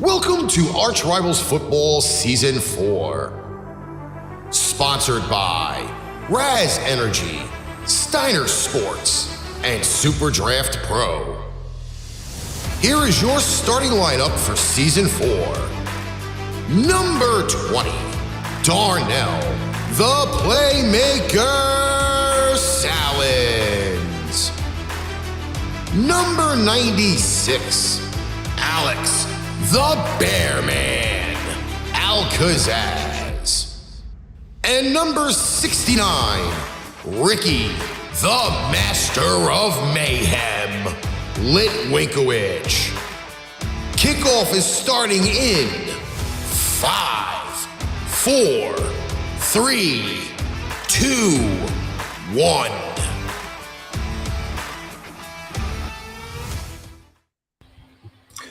Welcome to ArchRivals Football Season 4. Sponsored by Raz Energy, Steiner Sports, and Super Draft Pro. Here is your starting lineup for Season 4. Number 20, Darnell, the Playmaker, Sallins. Number 96, Alex, the Bearman, Al-Kazzaz. And number 69, Ricky, the Master of Mayhem, Litwinkowich. Kickoff is starting in 5, 4, 3, 2, 1.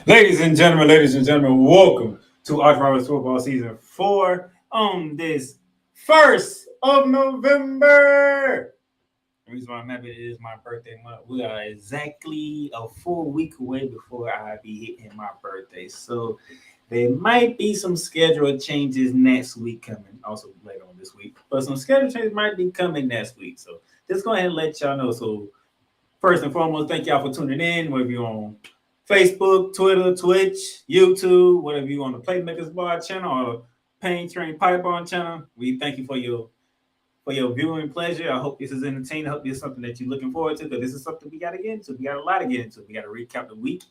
Ladies and gentlemen, welcome to ArchRivals Football Season 4 on this 1st of November. The reason why I'm happy it is my birthday month. We are exactly a full week away before I be hitting my birthday. So there might be some schedule changes next week coming, also later on this week. But some schedule changes might be coming next week. So just go ahead and let y'all know. So first and foremost, thank y'all for tuning in, whether you're on Facebook, Twitter, Twitch, YouTube, whatever you on the Playmakers Bar channel or Pain Train Pipeline channel. We thank you for your viewing pleasure. I hope this is entertaining. I hope this is something that you're looking forward to, because this is something we got to get into. We got a lot to get into. We got to recap the week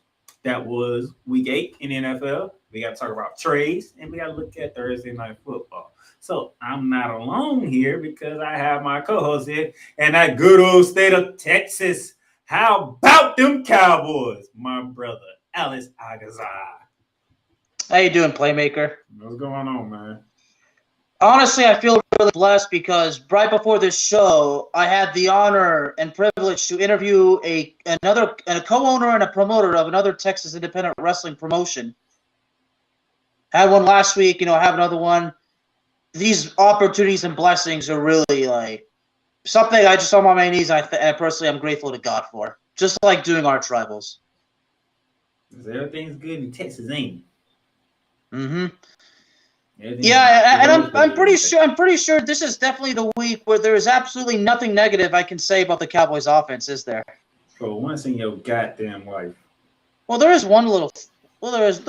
that was week 8 in the NFL. We got to talk about trades, and we got to look at Thursday Night Football. So I'm not alone here because I have my co-host here and that good old state of Texas. How about them Cowboys, my brother, Al-Kazzaz? How you doing, Playmaker? What's going on, man? Honestly, I feel really blessed because right before this show, I had the honor and privilege to interview a co-owner and a promoter of another Texas independent wrestling promotion. Had one last week, have another one. These opportunities and blessings are really like something I just saw on my knees. And personally, I'm grateful to God for. Just like doing ArchRivals. Everything's good in Texas, ain't it? Mm-hmm. Yeah, and I'm pretty sure this is definitely the week where there is absolutely nothing negative I can say about the Cowboys' offense, is there? For once in your goddamn life. Well, there is one little. Well, there was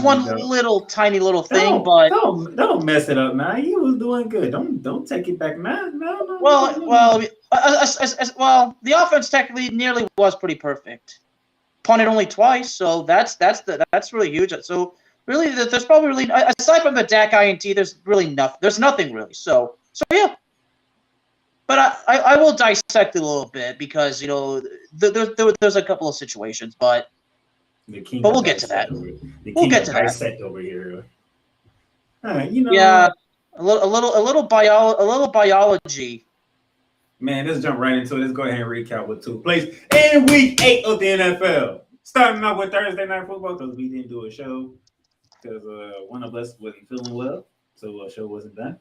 one little tiny little thing, but don't mess it up, man. You was doing good. Don't take it back, man. No. Well, the offense technically nearly was pretty perfect. Punted only twice, so that's really huge. So really, there's probably really, aside from the Dak INT, there's really nothing. There's nothing really. So yeah. But I will dissect it a little bit because there's a couple of situations, but we'll get to that. We'll get to that over here. Yeah, a little biology. Man, let's jump right into it. Let's go ahead and recap what took place in Week 8 of the NFL. Starting off with Thursday Night Football because we didn't do a show because one of us wasn't feeling well, so a show wasn't done.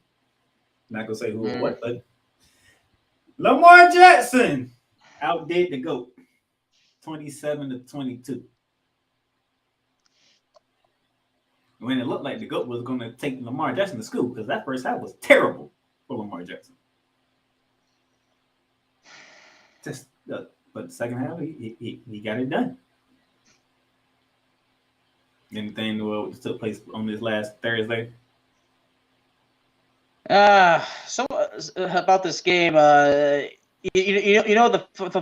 Not gonna say who or what, but Lamar Jackson outdid the GOAT, 27-22. When it looked like the GOAT was going to take Lamar Jackson to school because that first half was terrible for Lamar Jackson. But the second half, he got it done. Anything that took place on this last Thursday? So about this game, the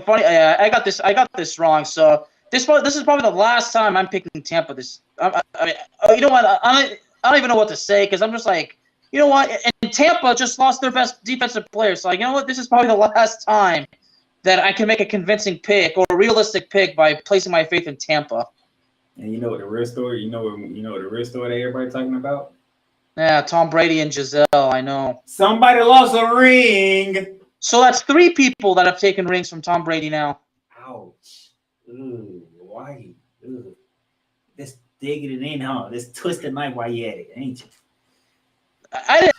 funny, I got this wrong. So this is probably the last time I'm picking Tampa. You know what? I don't even know what to say because I'm just like, you know what? And Tampa just lost their best defensive players. So you know what? This is probably the last time that I can make a convincing pick or a realistic pick by placing my faith in Tampa. And you know what the real story? You know what the real story that everybody's talking about? Yeah, Tom Brady and Giselle. I know. Somebody lost a ring. So that's 3 people that have taken rings from Tom Brady now. Ouch. Ooh, why? Ooh. Let's digging it in, huh? Let's twist the knife while you at it, ain't you? I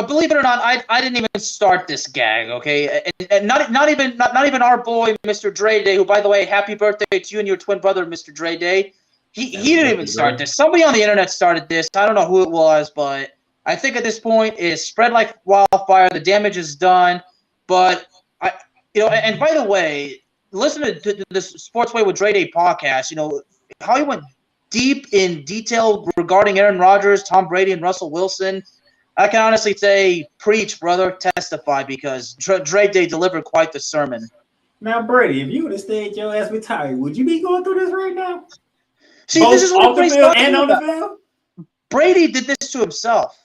believe it or not, I didn't even start this gag, okay? And not even our boy, Mr. Dre Day, who, by the way, happy birthday to you and your twin brother, Mr. Dre Day. He didn't even start this. Somebody on the internet started this. I don't know who it was, but I think at this point it's spread like wildfire. The damage is done. But and by the way, listen to this Sportsway with Dre Day podcast. How he went deep in detail regarding Aaron Rodgers, Tom Brady, and Russell Wilson. I can honestly say, preach, brother, testify, because Dre Day delivered quite the sermon. Now, Brady, if you would have stayed your ass retired, would you be going through this right now? See, both this is what off the field and on the field. Brady did this to himself.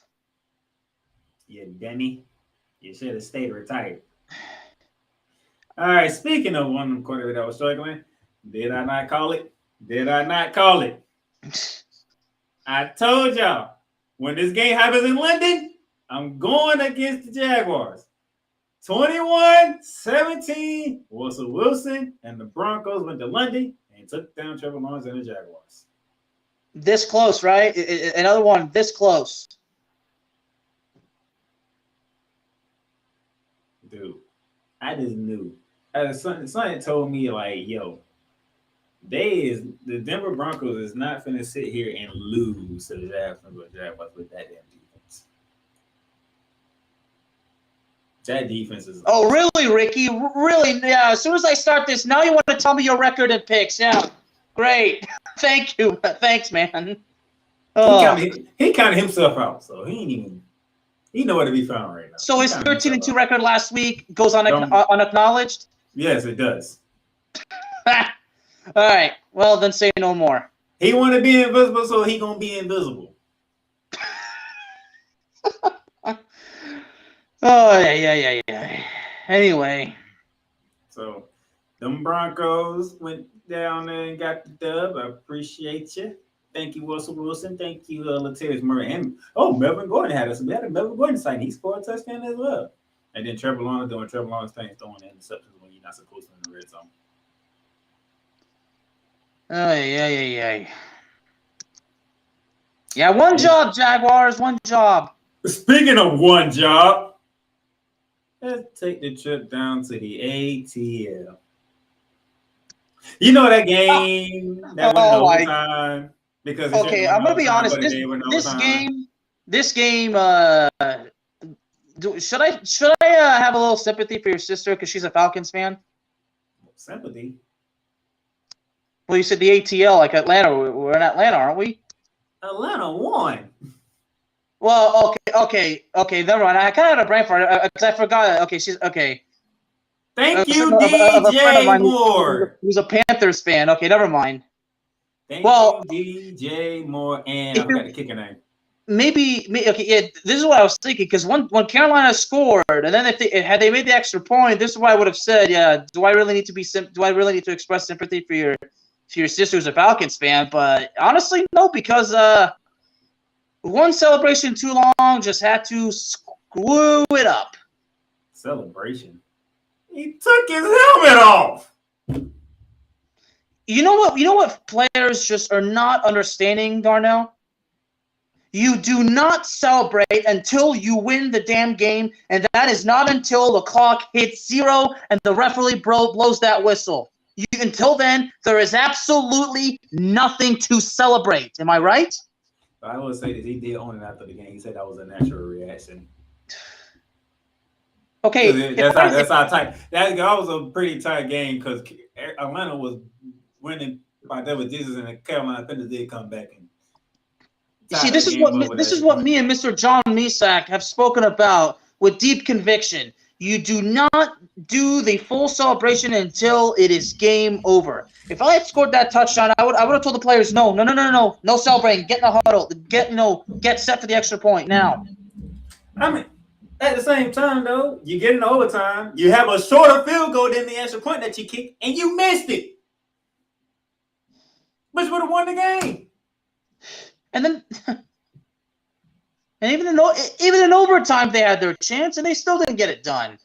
Yeah, Denny, you should have stayed retired. All right, speaking of one of them quarterbacks that was struggling, did I not call it? Did I not call it? I told y'all, when this game happens in London, I'm going against the Jaguars. 21-17, Russell Wilson and the Broncos went to London and took down Trevor Lawrence and the Jaguars. This close, right? Another one this close. Dude, I just knew. Something told me, like, yo, the Denver Broncos is not finna sit here and lose to the Jaguars with that damn defense. That defense is. Oh, really, Ricky? Really? Yeah. As soon as I start this, now you want to tell me your record and picks? Yeah. Great. Thank you. Thanks, man. He counted himself out, so he ain't even. He nowhere to be found right now. So his 13-2 record last week goes unacknowledged? Yes, it does. All right. Well, then say no more. He want to be invisible, so he gonna be invisible. Oh, yeah. Anyway. So, them Broncos went down there and got the dub. I appreciate you. Thank you, Russell Wilson. Thank you, Latavius Murray. And, Melvin Gordon had us. We had a Melvin Gordon sign. He scored a touchdown as well. And then Trevor Lawrence doing Trevor Lawrence things, throwing interceptions when you're not supposed to in the red zone. Oh, yeah. Yeah, one job, Jaguars. One job. Speaking of one job, let's take the trip down to the ATL. You know that game that went overtime? Because okay, I'm gonna be honest. This game. Should I have a little sympathy for your sister because she's a Falcons fan? Sympathy. Well, you said the ATL, like Atlanta. We're in Atlanta, aren't we? Atlanta won. Well, okay. Never mind. I kind of had a brain fart because I forgot. Okay, she's okay. Thank you, DJ Moore. Who's a Panthers fan? Okay, never mind. Thank you, DJ Moore, and I forgot the kicker name. Maybe. Okay, yeah. This is what I was thinking because when Carolina scored, and then had they made the extra point, this is what I would have said. Yeah. Do I really need to express sympathy for your sister who's a Falcons fan? But honestly, no, because one celebration too long, just had to screw it up. Celebration? He took his helmet off. You know what players just are not understanding, Darnell? You do not celebrate until you win the damn game, and that is not until the clock hits 0 and the referee blows that whistle. Until then, there is absolutely nothing to celebrate. Am I right? I will say that he did own it after the game. He said that was a natural reaction. Okay, that's how tight. That was a pretty tight game because Atlanta was winning by double digits, and the Carolina Panthers did come back and. See, this is what me and Mr. John Misak have spoken about with deep conviction. You do not do the full celebration until it is game over. If I had scored that touchdown, I would have told the players, no celebrating, get in the huddle, get set for the extra point now. I mean, at the same time though, you get in overtime, you have a shorter field goal than the extra point that you kicked, and you missed it, which would have won the game. And then, and even in overtime, they had their chance, and they still didn't get it done.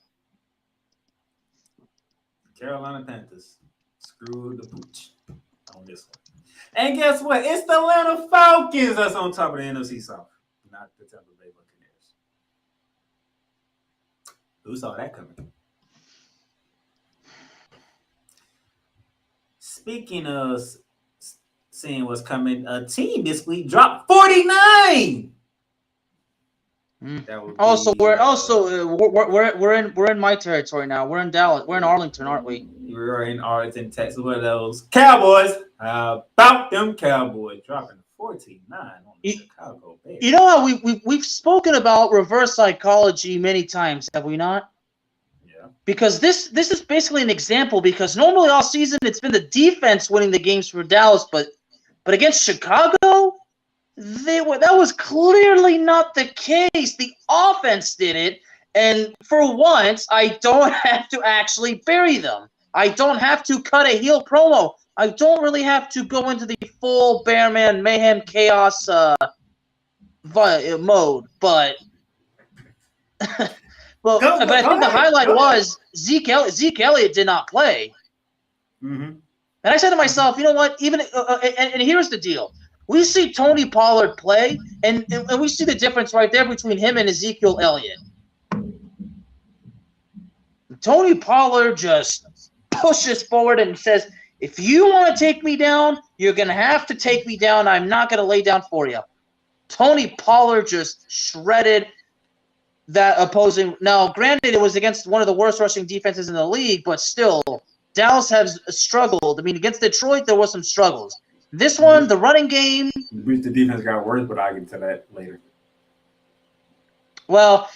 Carolina Panthers screwed the pooch on this one. And guess what? It's the Atlanta Falcons that's on top of the NFC South, not the Tampa Bay Buccaneers. Who saw that coming? Speaking of seeing what's coming. A team this week dropped 49. We're in my territory now. We're in Dallas. We're in Arlington, aren't we? We're in Arlington, Texas. What are those Cowboys? How about them Cowboys dropping 49 on the Chicago Bears? You know how we've spoken about reverse psychology many times, have we not? Yeah. Because this is basically an example. Because normally all season it's been the defense winning the games for Dallas, but against Chicago. That was clearly not the case. The offense did it, and for once, I don't have to actually bury them. I don't have to cut a heel promo. I don't really have to go into the full Bearman Mayhem Chaos mode. But I think the highlight was Zeke Elliott did not play. Mm-hmm. And I said to myself, you know what? Even and here's the deal. We see Tony Pollard play, and we see the difference right there between him and Ezekiel Elliott. Tony Pollard just pushes forward and says, if you want to take me down, you're going to have to take me down. I'm not going to lay down for you. Tony Pollard just shredded that opposing. Now, granted, it was against one of the worst rushing defenses in the league, but still, Dallas has struggled. I mean, against Detroit, there was some struggles. This one, the running game. The defense got worse, but I'll get to that later. Well,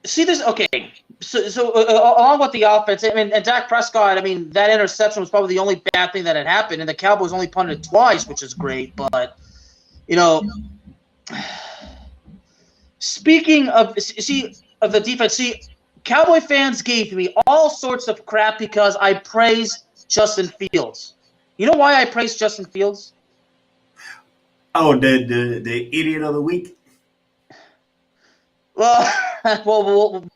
see this. Okay, so along with the offense, I mean, and Dak Prescott. I mean, that interception was probably the only bad thing that had happened, and the Cowboys only punted twice, which is great. But speaking of the defense, Cowboy fans gave me all sorts of crap because I praised Justin Fields. You know why I praise Justin Fields? Oh, the idiot of the week. Well,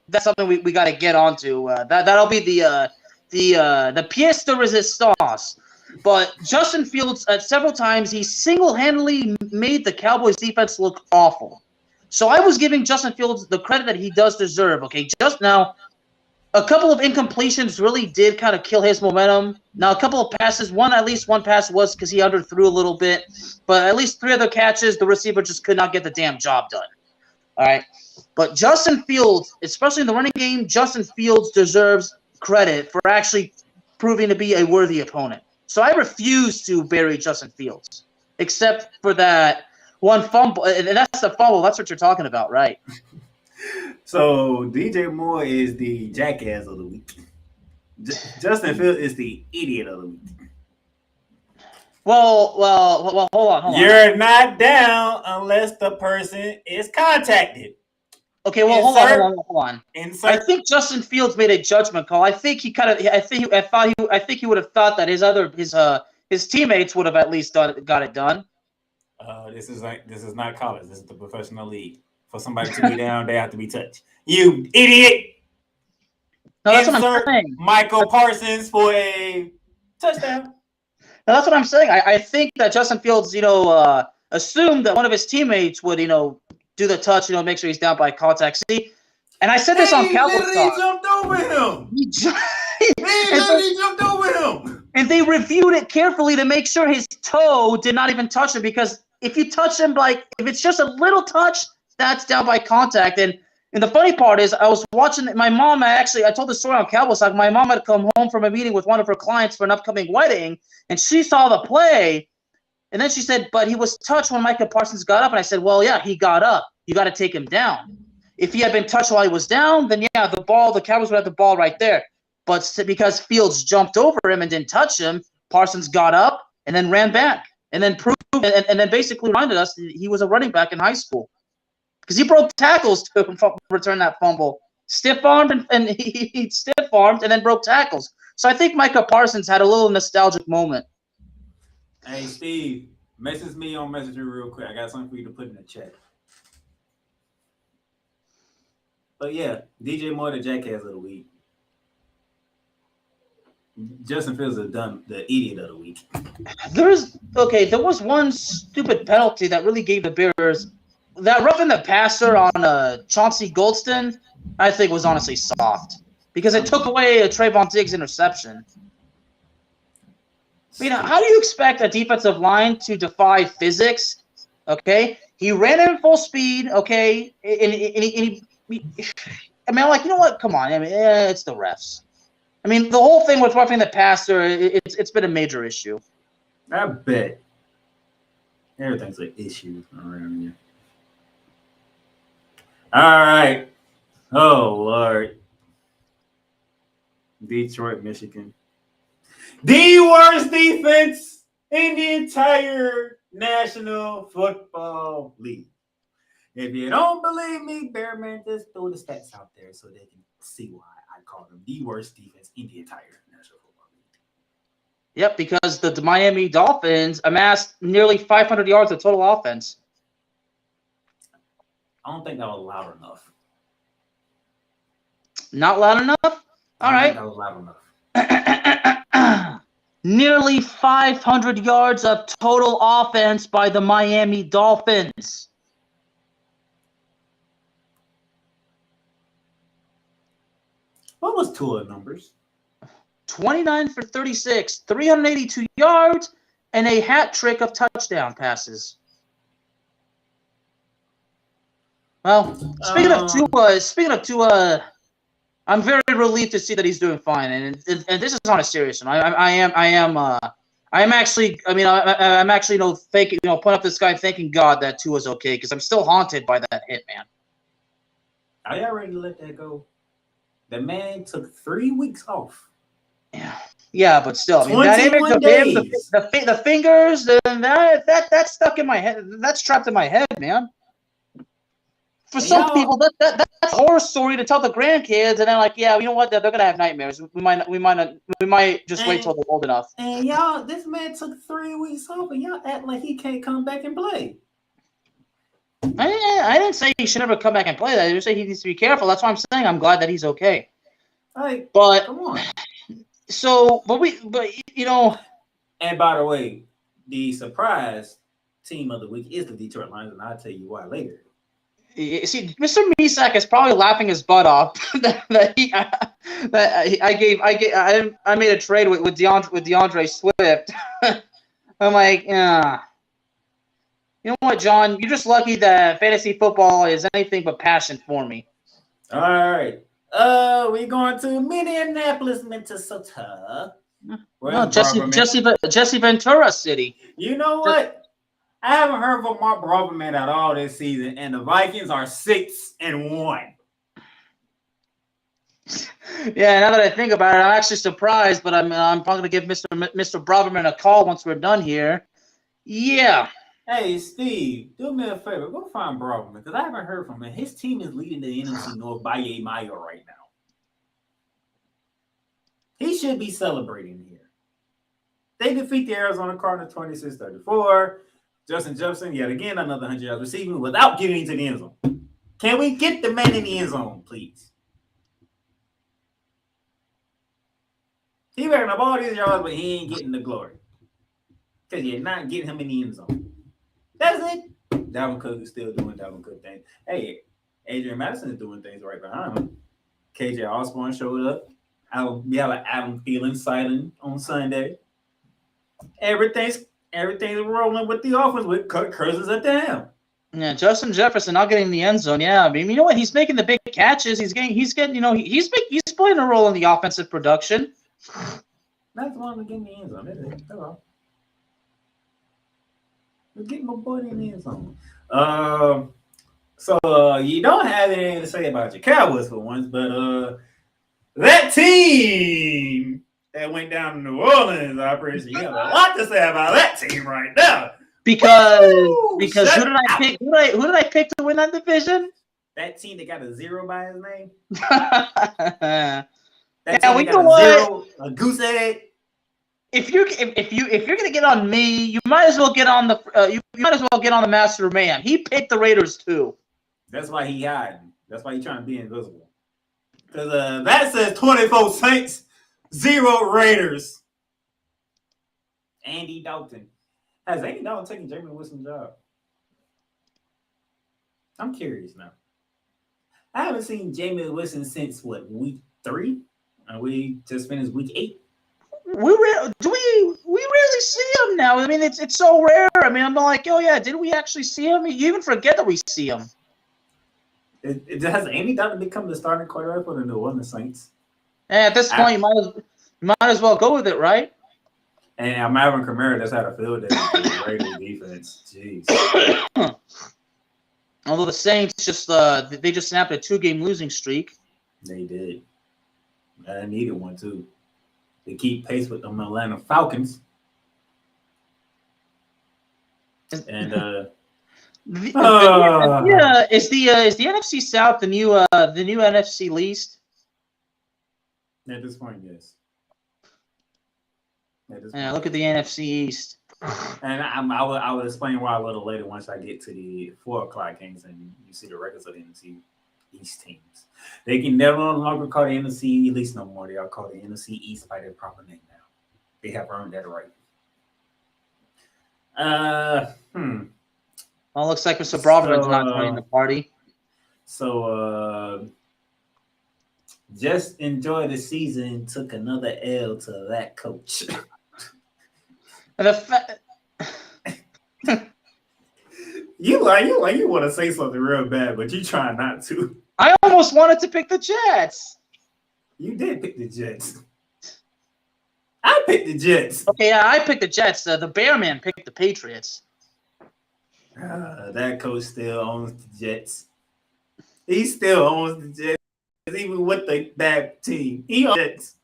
that's something we got to get onto. That'll be the pièce de résistance. But Justin Fields, several times, he single-handedly made the Cowboys defense look awful. So I was giving Justin Fields the credit that he does deserve. Okay, just now, a couple of incompletions really did kind of kill his momentum. Now, a couple of passes, at least one pass was because he underthrew a little bit. But at least 3 other catches, the receiver just could not get the damn job done. All right. But Justin Fields, especially in the running game, Justin Fields deserves credit for actually proving to be a worthy opponent. So I refuse to bury Justin Fields, except for that one fumble. And that's the fumble. That's what you're talking about, right? So DJ Moore is the jackass of the week. Justin Fields is the idiot of the week. Well, hold on. You're not down unless the person is contacted. Okay, well, hold on. I think Justin Fields made a judgment call. I think he would have thought that his teammates would have at least got it done. This is not college. This is the professional league. For somebody to be down, they have to be touched. You idiot! No, that's what I'm saying. Michael Parsons for a touchdown. No, that's what I'm saying. I think that Justin Fields, assumed that one of his teammates would, do the touch, make sure he's down by contact. See, and I said this on Cowboys Talk. He jumped over him. He jumped over him. And they reviewed it carefully to make sure his toe did not even touch him, because if you touch him, if it's just a little touch, that's down by contact. And the funny part is, I was watching my mom. I told the story on Cowboys Talk. My mom had come home from a meeting with one of her clients for an upcoming wedding, and she saw the play. And then she said, but he was touched when Micah Parsons got up. And I said, well, yeah, he got up. You got to take him down. If he had been touched while he was down, then yeah, the Cowboys would have the ball right there. But because Fields jumped over him and didn't touch him, Parsons got up and then ran back and then basically reminded us that he was a running back in high school. Because he broke tackles to return that fumble. Stiff-armed and he stiff-armed and then broke tackles. So I think Micah Parsons had a little nostalgic moment. Hey, Steve, message me on Messenger real quick. I got something for you to put in the chat. But yeah, DJ Moore, the jackass of the week. Justin Fields is the idiot of the week. There was one stupid penalty that really gave the Bears. That roughing the passer on Chauncey Goldston, I think, was honestly soft because it took away a Trayvon Diggs interception. I mean, how do you expect a defensive line to defy physics? Okay, he ran in full speed. Okay, and he I mean, I'm like, you know what? Come on. I mean, it's the refs. I mean, the whole thing with roughing the passer, it's been a major issue. I bet. Everything's an issue around here. All right. Oh, Lord. Detroit, Michigan. The worst defense in the entire National Football League. If you don't believe me, Bearman, just throw the stats out there so they can see why I call them the worst defense in the entire National Football League. Yep, because the Miami Dolphins amassed nearly 500 yards of total offense. I don't think that was loud enough. Not loud enough? All right. That was loud enough. Nearly 500 yards of total offense by the Miami Dolphins. What was Tua's numbers? 29 for 36, 382 yards, and a hat trick of touchdown passes. Well, speaking of Tua, I'm very relieved to see that he's doing fine, and this is on a serious one. I'm actually putting up this guy thanking God that Tua's okay, because I'm still haunted by that hit, man. Are y'all ready to let that go? The man took 3 weeks off. Yeah, but still, I mean, that image of him, the fingers, that's stuck in my head. That's trapped in my head, man. For some people, that's a horror story to tell the grandkids, and then like, yeah, you know what? They're gonna have nightmares. We might just wait till they're old enough. And y'all, this man took 3 weeks off, and y'all act like he can't come back and play. I didn't say he should never come back and play. I just say he needs to be careful. That's why I'm saying I'm glad that he's okay. But come on. But you know. And by the way, the surprise team of the week is the Detroit Lions, and I'll tell you why later. See, Mr. Misak is probably laughing his butt off that I made a trade with DeAndre Swift. I'm like, yeah. You know what, John? You're just lucky that fantasy football is anything but passion for me. All right. We're going to Minneapolis, Minnesota. No, Jesse Ventura City. You know what? I haven't heard from Mark Braverman at all this season, and the Vikings are 6-1. Yeah, now that I think about it, I'm actually surprised, but I'm probably going to give Mr. Braverman a call once we're done here. Yeah. Hey, Steve, do me a favor. Go find Braverman, because I haven't heard from him. His team is leading the NFC North by a mile right now. He should be celebrating here. They defeat the Arizona Cardinals 26-34. Justin Jefferson, yet again, another 100 yards receiving without getting into the end zone. Can we get the man in the end zone, please? He racking up all these yards, but he ain't getting the glory. Because you're not getting him in the end zone. That's it. Dalvin Cook is still doing Dalvin Cook things. Hey, Adrian Madison is doing things right behind him. KJ Osborne showed up. We have an Adam Thielen sighting on Sunday. Everything's rolling with the offense with Kirk Cousins at the helm. Yeah, Justin Jefferson not getting in the end zone. Yeah, I mean, you know what? He's making the big catches. He's getting. You know, he's playing a role in the offensive production. That's why I'm getting the end zone. That's it. Hello. We're getting my boy in the end zone. So you don't have anything to say about your Cowboys for once, but that team that went down to New Orleans, I appreciate you have a lot to say about that team right now. Because who did I pick? Who did I pick to win that division? That team that got a 0 by his name. Yeah, you know what? A goose egg. If you're gonna get on me, you might as well get on the Master Man. He picked the Raiders too. That's why he hiding. That's why he's trying to be invisible. Because that says 24 Saints, 0 Raiders. Andy Dalton. Has Andy Dalton taken Jameis Winston's job? I'm curious now. I haven't seen Jameis Winston since week 3? And we just finished week 8. We ran rarely see him now. I mean, it's so rare. I mean, I'm like, oh yeah, did we actually see him? You even forget that we see him. Has Andy Dalton become the starting quarterback for the New Orleans Saints? And at this point, you might as well go with it, right? And I'm Alvin Kamara just had a field day with the Raiders defense. Jeez. Although the Saints they just snapped a 2-game losing streak. They did. I needed one too. They keep pace with the Atlanta Falcons. And is the NFC South the new NFC least? At this point, yes. Look at the NFC East. And I will explain why a little later once I get to the 4:00 games and you see the records of the NFC East teams. They can no longer call the NFC East no more. They are called the NFC East by their proper name now. They have earned that right. Well, looks like Mr. Broderick's not joining the party. So just enjoy the season. Took another L to that coach. You want to say something real bad, but you try not to. I almost wanted to pick the Jets. You did pick the Jets. I picked the Jets. Okay, yeah, I picked the Jets. The Bear Man picked the Patriots. That coach still owns the Jets. He still owns the Jets, even with the bad team. He owns the Jets.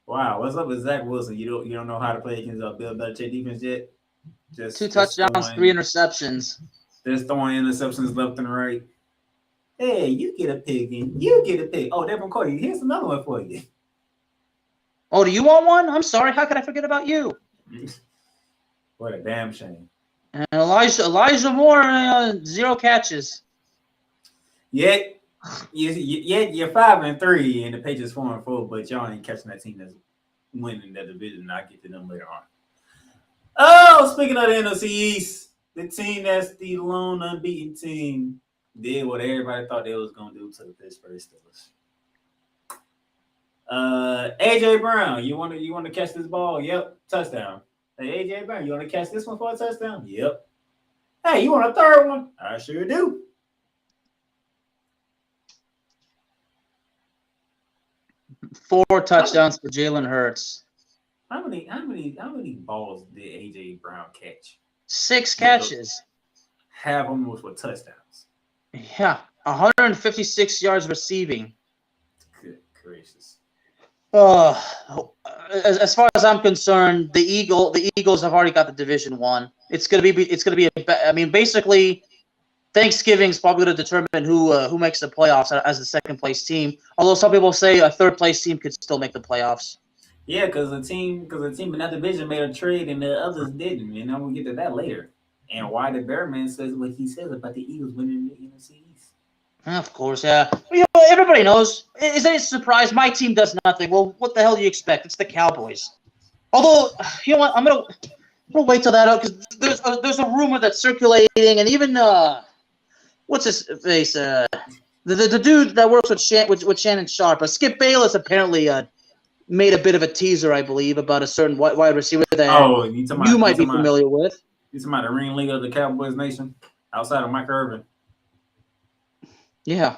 Wow, what's up with Zach Wilson? You don't know how to play against Bill Belichick defense yet? Just 2 touchdowns, 3 interceptions. Just throwing interceptions left and right. Hey, you get a pig in. You get a pig. Oh, Devin Cody, here's another one for you. Oh, do you want one? I'm sorry. How could I forget about you? What a damn shame. And Elijah Moore, 0 catches. Yet you're 5-3 and the Patriots 4-4, but y'all ain't catching that team that's winning that division. I'll get to them later on. Oh, speaking of the NFC East, the team that's the lone unbeaten team did what everybody thought they was gonna do to the Pittsburgh Steelers. AJ Brown, you want to catch this ball? Yep, touchdown. Hey, AJ Brown, you want to catch this one for a touchdown? Yep. Hey, you want a third one? I sure do. Four touchdowns for Jalen Hurts. How many balls did AJ Brown catch? 6 catches. Half of them was for touchdowns. Yeah, 156 yards receiving. Good gracious. As far as I'm concerned, the Eagles have already got the division won. It's gonna be. I mean, basically, Thanksgiving's probably going to determine who makes the playoffs as the second place team. Although some people say a third place team could still make the playoffs. Yeah, because the team in that division made a trade and the others didn't, and I'm gonna get to that later. And why the Bearman says what he says about the Eagles winning the NFC East. Of course, yeah. You know, everybody knows. Isn't it a surprise? My team does nothing. Well, what the hell do you expect? It's the Cowboys. Although, you know what? I'm gonna wait till that out because there's a rumor that's circulating, and even what's his face? The dude that works with Shannon Sharp, Skip Bayless apparently made a bit of a teaser, I believe, about a certain wide receiver that you might be familiar with. You talking about the ringleader of the Cowboys Nation outside of Mike Irvin? Yeah.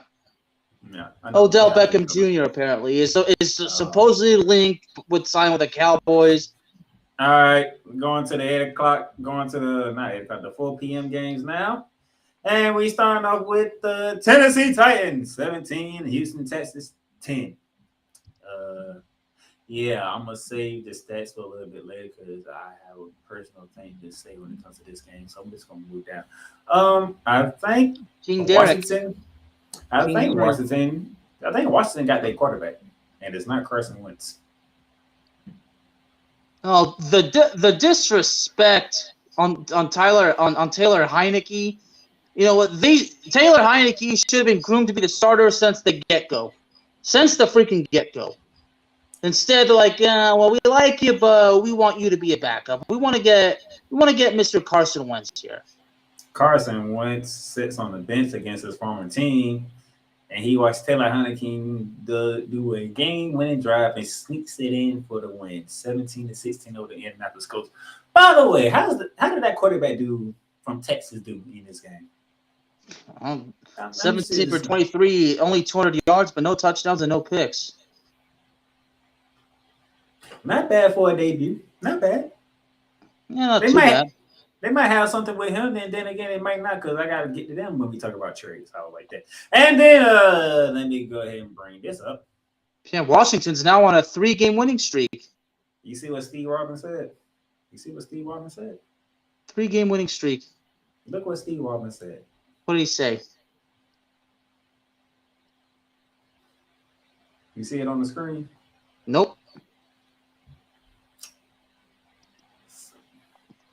Yeah. Odell Beckham Jr. apparently is supposedly linked with signing with the Cowboys. All right, going to the 8 o'clock, the 4 p.m. games now. And we starting off with the Tennessee Titans, 17, Houston, Texas, 10. Yeah, I'm going to save the stats for a little bit later because I have a personal thing to say when it comes to this game. So I'm just going to move down. I think Washington got their quarterback, and it's not Carson Wentz. Oh, the disrespect on Taylor Heineke. You know what? Taylor Heineke should have been groomed to be the starter since the get-go. Since the freaking get-go. Instead, they're like, well, we like you, but we want you to be a backup. We want to get Mr. Carson Wentz here. Carson Wentz sits on the bench against his former team, And he watched Taylor Heineken do a game-winning drive and sneaks it in for the win, 17-16 over the Indianapolis Colts. By the way, how did that quarterback from Texas do in this game? 17 for 23, only 200 yards, but no touchdowns and no picks. Not bad for a debut. Not bad. Yeah, not too bad. They might have something with him, and then again, they might not, because I got to get to them when we talk about trades. I like that. And then let me go ahead and bring this up. Yeah, Washington's now on a 3-game winning streak. You see what Steve Robin said? 3-game winning streak. Look what Steve Robin said. What did he say? You see it on the screen? Nope.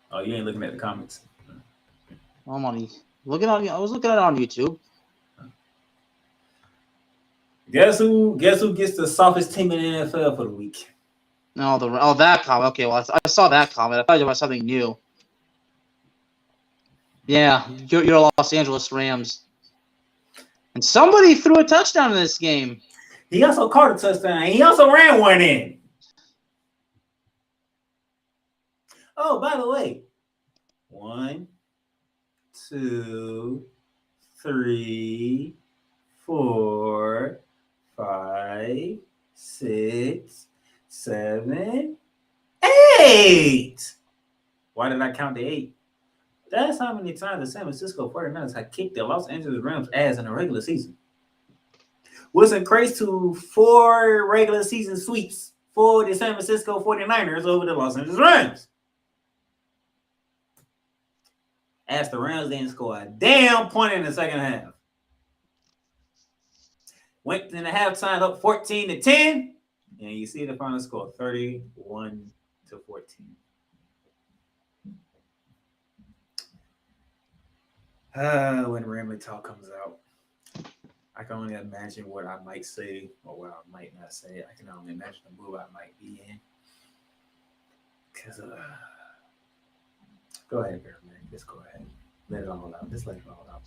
Oh, you ain't looking at the comments. I was looking at it on YouTube. Guess who gets the softest team in the NFL for the week? No, that comment. Okay, well, I saw that comment. I thought it was something new. Yeah, your Los Angeles Rams. And somebody threw a touchdown in this game. He also caught a touchdown. He also ran one in. Oh, by the way, 1, 2, 3, 4, 5, 6, 7, 8. Why did I count the 8? That's how many times the San Francisco 49ers had kicked the Los Angeles Rams' ass in the regular season. Which equates to 4 regular season sweeps for the San Francisco 49ers over the Los Angeles Rams. As the Rams didn't score a damn point in the second half. Went in the halftime up 14-10. And you see the final score, 31-14. When Ramley Talk comes out, I can only imagine what I might say or what I might not say. I can only imagine the move I might be in. Because, go ahead, Bear, man. Just go ahead. Let it all out. Just let it all out.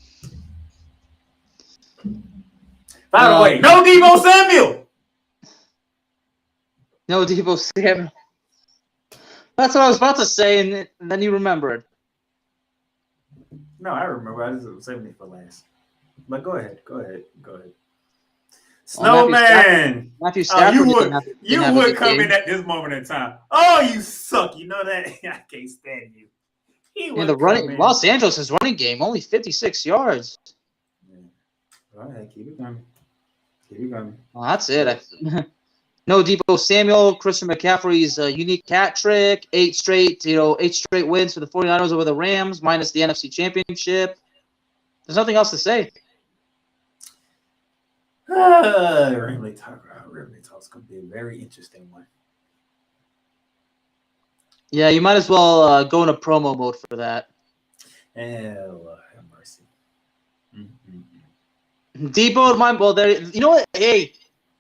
By the way, no Deebo Samuel! No Deebo Samuel. That's what I was about to say, and then you remembered. No, I remember. I just saved me for last. But go ahead. Snowman! Matthew Stafford you would come in at this moment in time. Oh, you suck. You know that? I can't stand you. Los Angeles' running game, only 56 yards. Yeah. All right, keep it coming. Well, that's it. No Deebo Samuel, Christian McCaffrey's unique hat trick, 8 straight wins for the 49ers over the Rams, minus the NFC Championship. There's nothing else to say. Ramley Talk's going to be a very interesting one. Yeah, you might as well go into promo mode for that. Hell, have mercy. Deebo, there. You know what? Hey,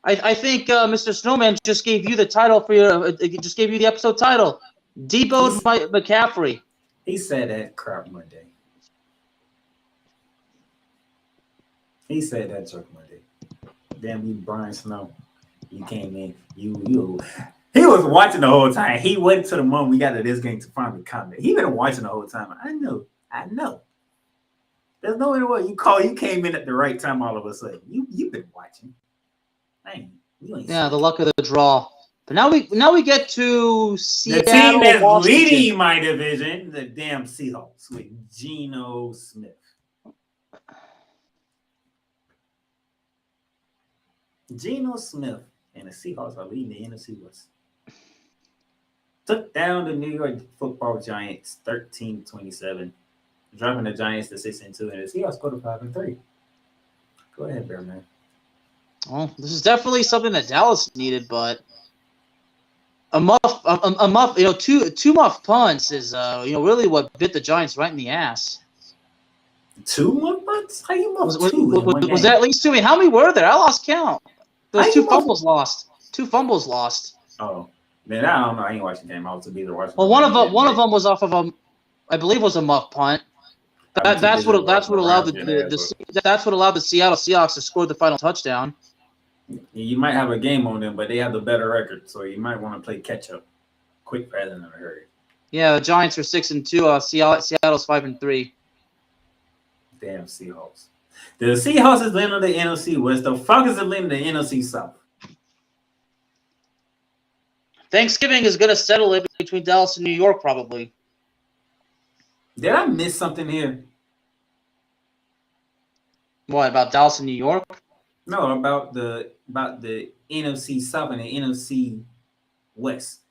I think Mr. Snowman just gave you the title for your. Just gave you the episode title. Deebo McCaffrey. He said that crap Monday. He said that joke Monday. Damn you, Brian Snow. You came in. You. He was watching the whole time. He waited till the moment we got to this game to finally comment. He been watching the whole time. I know. There's no way you came in at the right time all of a sudden. You've been watching. Yeah, the luck of the draw. But now we get to Seattle, the team that's Washington. leading my division, the damn Seahawks with Geno Smith. Geno Smith and the Seahawks are leading the NFC West. Took down the New York Football Giants 13-27, dropping the Giants to 6-2, and the Seahawks go to 5-3. Go ahead, Bear Man. Well, this is definitely something that Dallas needed, but a muff, two muff punts is really what bit the Giants right in the ass. 2 muff punts? How you muff two? Was that at least 2? I mean, how many were there? I lost count. Those 2 fumbles lost. 2 fumbles lost. Oh, man, I don't know. I ain't watching the game. I was either watching. Well, one of them was off of I believe was a muff punt. That's what allowed the Seattle Seahawks to score the final touchdown. You might have a game on them, but they have the better record, so you might want to play catch up quick rather than a hurry. Yeah, the Giants are 6-2. Seattle's 5-3. Damn Seahawks. The Seahawks is leading the NFC West. The Falcons are leading the NFC South. Thanksgiving is going to settle it between Dallas and New York, probably. Did I miss something here? What, about Dallas and New York? No, about the NFC South and the NFC West.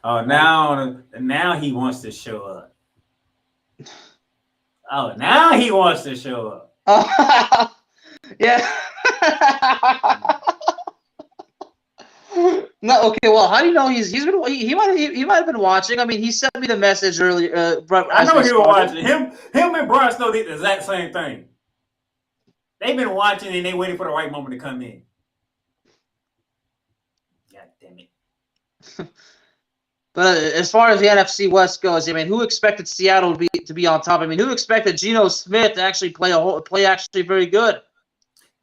Oh, now he wants to show up. Oh, now he wants to show up. Yeah. No, okay. Well, how do you know he might have been watching? I mean, he sent me the message earlier. I know he was watching. Him and Brian Snow did the exact same thing. They've been watching and they waiting for the right moment to come in. God damn it. But as far as the NFC West goes, I mean, who expected Seattle to be on top? I mean, who expected Geno Smith to actually play actually very good?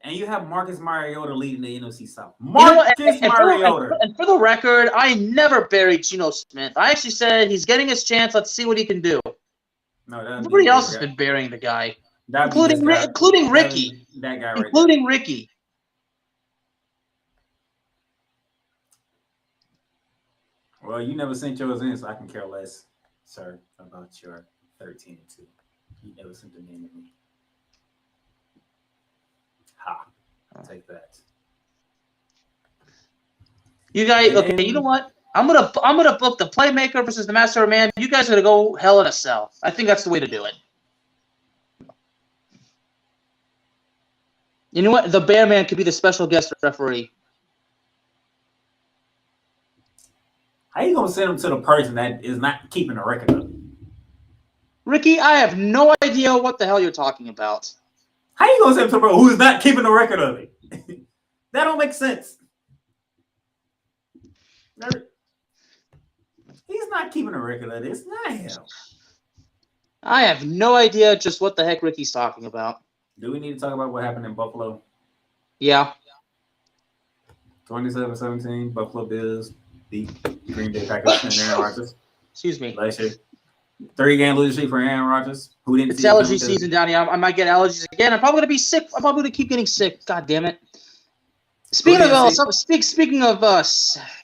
And you have Marcus Mariota leading the NFC South. Mariota. And for the record, I never buried Geno Smith. I actually said he's getting his chance. Let's see what he can do. No, everybody else has been burying the guy, including Ricky. That guy right including Ricky. Well, you never sent yours in, so I can care less, sir, about your 13-2. You never sent them in to me. Ha! I'll take that. You guys, okay? You know what? I'm gonna book the Playmaker versus the Master of Man. You guys are gonna go Hell in a Cell. I think that's the way to do it. You know what? The Bear Man could be the special guest referee. How you gonna send him to the person that is not keeping a record of it? Ricky, I have no idea what the hell you're talking about. How you gonna send him to the person who's not keeping a record of it? That don't make sense. He's not keeping a record of it. It's not him. I have no idea just what the heck Ricky's talking about. Do we need to talk about what happened in Buffalo? Yeah. 27-17, Buffalo Bills beat Green Bay Packers and Aaron Rodgers. Excuse me. Last year. 3-game losing streak for Aaron Rodgers. Who didn't? It's allergy season down here. I might get allergies again. I'm probably gonna be sick. I'm probably gonna keep getting sick. God damn it. Speaking of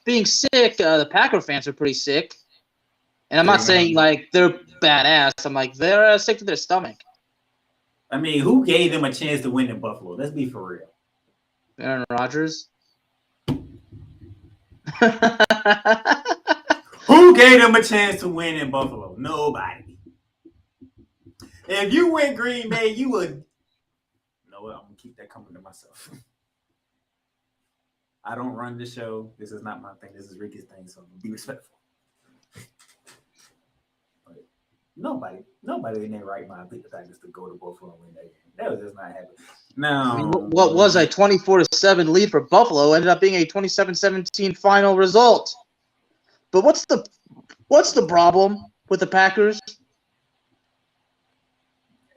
being sick, the Packer fans are pretty sick. And I'm not saying like they're badass. I'm like they're sick to their stomach. I mean, who gave them a chance to win in Buffalo? Let's be for real. Aaron Rodgers. Who gave them a chance to win in Buffalo? Nobody. If you went Green Bay, you would. You know what? I'm gonna keep that coming to myself. I don't run the show. This is not my thing. This is Ricky's thing, so be respectful. But nobody in their right mind picked the Tigers to go to Buffalo and win that game. That was just not happening. No. I mean, what was a 24-7 lead for Buffalo ended up being a 27-17 final result. But what's the problem with the Packers?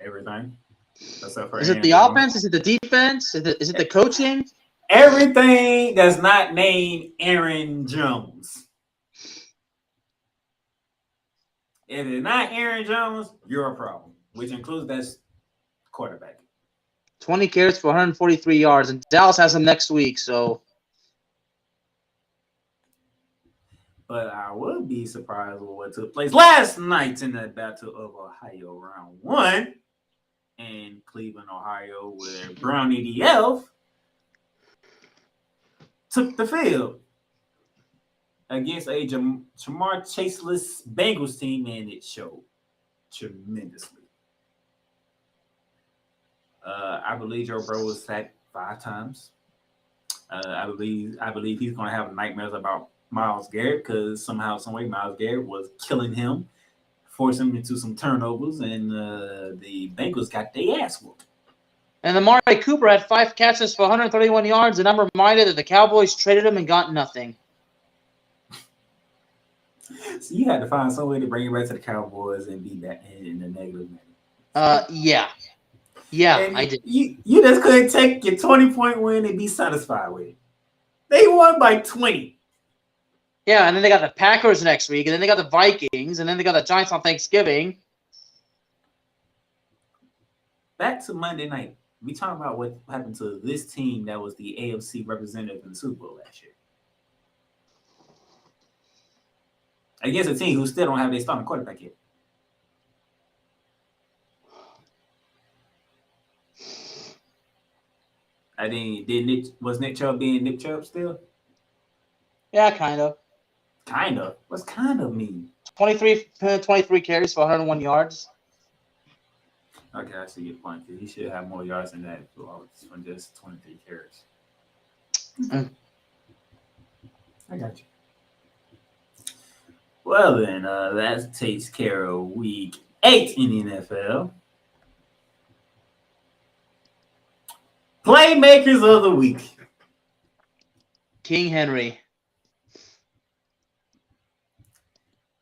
Everything. Is it the offense? Is it the defense? Is it the coaching? Everything that's not named Aaron Jones. If it's not Aaron Jones, you're a problem, which includes that quarterback. 20 carries for 143 yards, and Dallas has them next week, so. But I would be surprised with what took place last night in the Battle of Ohio Round 1 in Cleveland, Ohio, where Brownie the Elf took the field against a Jamar Chaseless Bengals team, and it showed tremendously. I believe Joe Burrow was sacked 5 times. I believe he's going to have nightmares about Myles Garrett because somehow, some way, Myles Garrett was killing him, forcing him into some turnovers, and the Bengals got their ass whooped. And Amari Cooper had 5 catches for 131 yards, and I'm reminded that the Cowboys traded him and got nothing. So you had to find some way to bring it back to the Cowboys and be back in the negative. Yeah, And I did. You just couldn't take your 20-point win and be satisfied with it. They won by 20. Yeah, and then they got the Packers next week, and then they got the Vikings, and then they got the Giants on Thanksgiving. Back to Monday night. We talking about what happened to this team that was the AFC representative in the Super Bowl last year. Against a team who still don't have their starting quarterback yet. I think was Nick Chubb being Nick Chubb still? Yeah, kind of. Kind of. What's kind of mean? 23 carries for 101 yards. Okay, I see your point. He should have more yards than that from just 23 carries. Mm. I got you. Well, then, that takes care of week 8 in the NFL. Playmakers of the week. King Henry.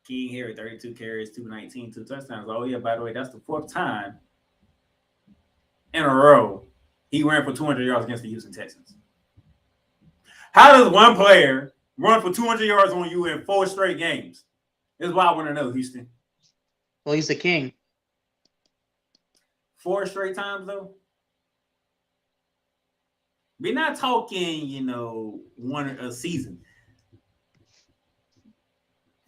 King Henry, 32 carries, 219, 2 touchdowns. Oh, yeah, by the way, that's the 4th time in a row he ran for 200 yards against the Houston Texans. How does one player run for 200 yards on you in 4 straight games? This is what I want to know, Houston. Well, he's the king. 4 straight times, though? We're not talking, one a season.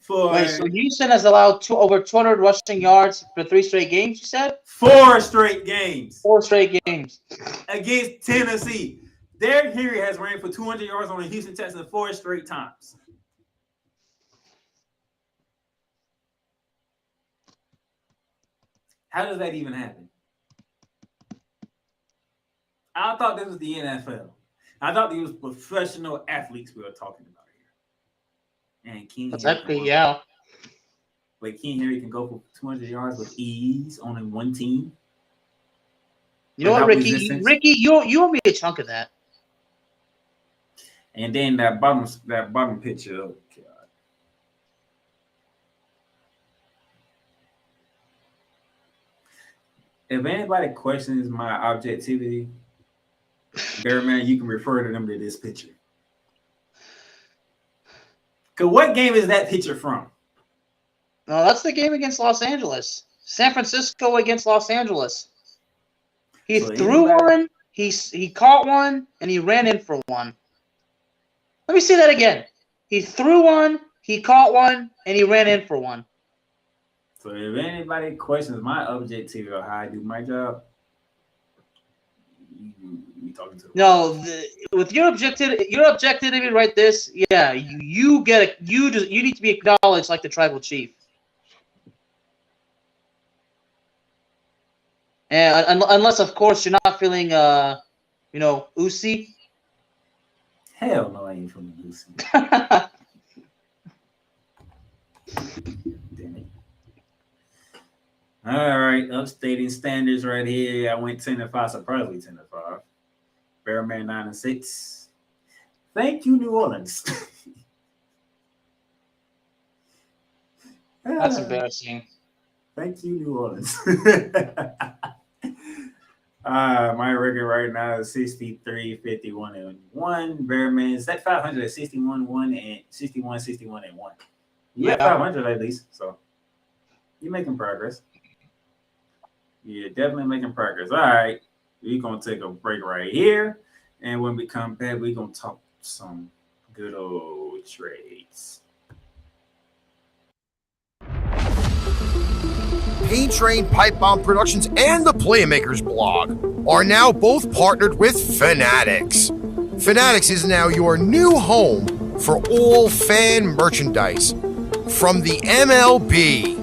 Wait, so Houston has allowed over 200 rushing yards for 3 straight games, you said? 4 straight games. 4 straight games. Against Tennessee. Derrick Henry has ran for 200 yards on the Houston Texans 4 straight times. How does that even happen? I thought this was the NFL. I thought these was professional athletes we were talking about here. And King Exactly, yeah. Like King Henry can go for 200 yards with ease on one team. You know what, Ricky? Ricky, you owe me a chunk of that. And then that bottom picture. Oh God. If anybody questions my objectivity, man, you can refer to them to this picture. Cause what game is that picture from? No, that's the game against Los Angeles. San Francisco against Los Angeles. He threw one, he caught one, and he ran in for one. Let me see that again. He threw one, he caught one, and he ran in for one. So if anybody questions my objectivity or how I do my job, you talking to them. No, with your objectivity right this, yeah, you get it. You need to be acknowledged like the tribal chief. And unless, of course, you're not feeling, Uzi. Hell no, I ain't feeling Uzi. Damn it. All right, upstating standards right here. I went 10-5, surprisingly 10-5. Bearman 9-6. Thank you, New Orleans. That's embarrassing. Thank you, New Orleans. My record right now is 63, 51, and 1. Bearman is at 500 at 61, 1, and 61, 61, and 1. You're at 500 at least, so you're making progress. You're definitely making progress. All right, we're going to take a break right here. And when we come back, we're going to talk some good old trades. Paint Train Pipe Bomb Productions and the Playmakers blog are now both partnered with Fanatics. Fanatics is now your new home for all fan merchandise. From the MLB,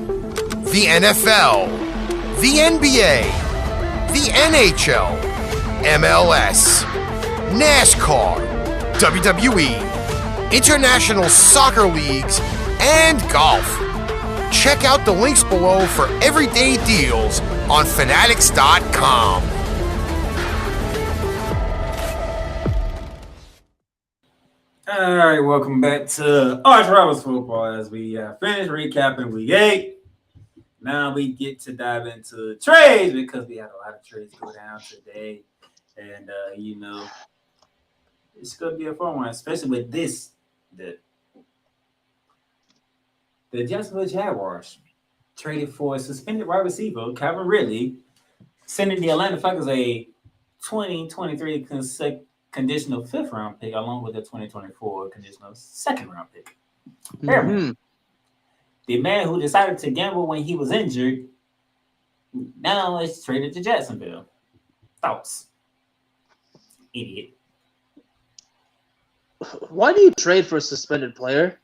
the NFL, the NBA, the NHL, MLS, NASCAR, WWE, international soccer leagues, and golf. Check out the links below for everyday deals on Fanatics.com. All right, welcome back to ArchRivals Football as we finished recapping Week 8. Now we get to dive into trades because we had a lot of trades go down today. And, it's going to be a fun one, especially with this. The Jacksonville Jaguars traded for a suspended wide receiver, Calvin Ridley, sending the Atlanta Falcons a 2023 conditional 5th round pick along with a 2024 conditional 2nd round pick. Mm-hmm. The man who decided to gamble when he was injured now is traded to Jacksonville. Thoughts? Idiot. Why do you trade for a suspended player?